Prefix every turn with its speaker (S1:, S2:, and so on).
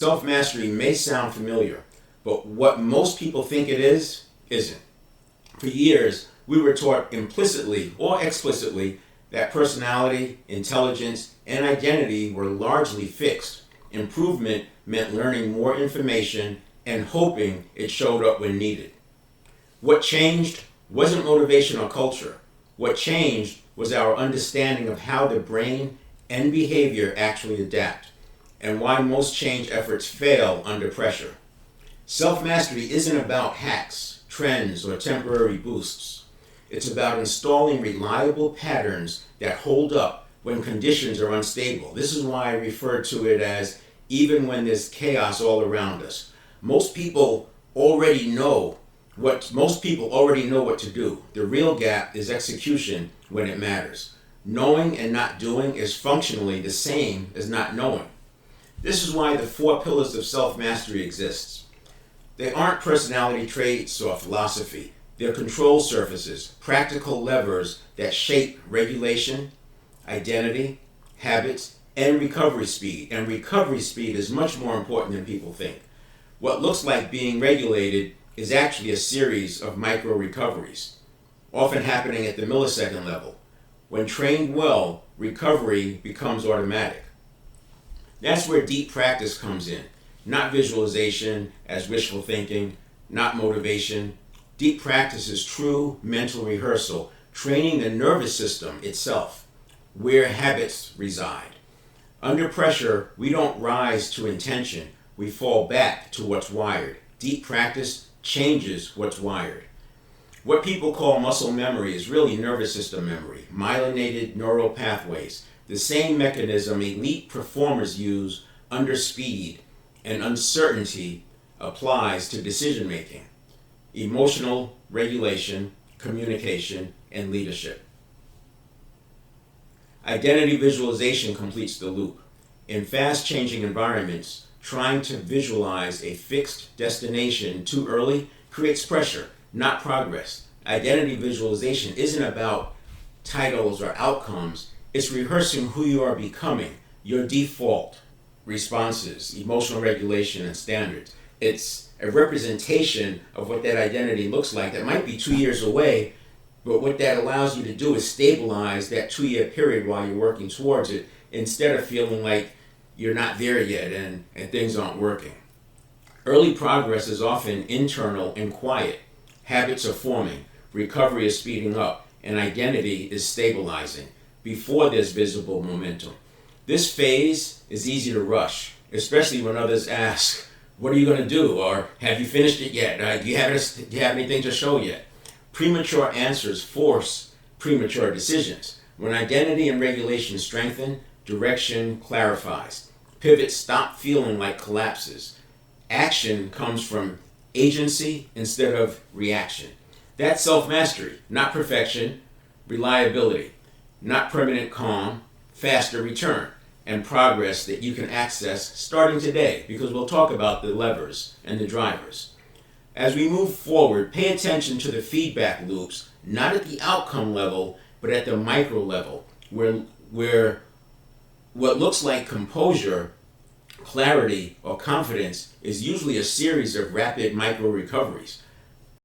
S1: Self-mastery may sound familiar, but what most people think it is, isn't. For years, we were taught implicitly or explicitly that personality, intelligence, and identity were largely fixed. Improvement meant learning more information and hoping it showed up when needed. What changed wasn't motivation or culture. What changed was our understanding of how the brain and behavior actually adapt, and why most change efforts fail under pressure. Self-mastery isn't about hacks, trends, or temporary boosts. It's about installing reliable patterns that hold up when conditions are unstable. This is why I refer to it as even when there's chaos all around us. Most people already know what to do. The real gap is execution when it matters. Knowing and not doing is functionally the same as not knowing. This is why the 4 pillars of self-mastery exist. They aren't personality traits or philosophy. They're control surfaces, practical levers that shape regulation, identity, habits, and recovery speed. And recovery speed is much more important than people think. What looks like being regulated is actually a series of micro recoveries, often happening at the millisecond level. When trained well, recovery becomes automatic. That's where deep practice comes in. Not visualization as wishful thinking, not motivation. Deep practice is true mental rehearsal, training the nervous system itself, where habits reside. Under pressure, we don't rise to intention, we fall back to what's wired. Deep practice changes what's wired. What people call muscle memory is really nervous system memory, myelinated neural pathways, the same mechanism elite performers use under speed and uncertainty applies to decision making, emotional regulation, communication, and leadership. Identity visualization completes the loop. In fast-changing environments, trying to visualize a fixed destination too early creates pressure, not progress. Identity visualization isn't about titles or outcomes. It's rehearsing who you are becoming, your default responses, emotional regulation, and standards. It's a representation of what that identity looks like that might be 2 years away, but what that allows you to do is stabilize that 2-year period while you're working towards it instead of feeling like you're not there yet and things aren't working. Early progress is often internal and quiet. Habits are forming, recovery is speeding up, and identity is stabilizing before there's visible momentum. This phase is easy to rush, especially when others ask, what are you going to do? Or have you finished it yet? Do you have anything to show yet? Premature answers force premature decisions. When identity and regulation strengthen, direction clarifies. Pivots stop feeling like collapses. Action comes from agency instead of reaction. That's self-mastery, not perfection, reliability, not permanent calm, faster return, and progress that you can access starting today, because we'll talk about the levers and the drivers. As we move forward, pay attention to the feedback loops, not at the outcome level, but at the micro level, where what looks like composure, clarity, or confidence is usually a series of rapid micro recoveries.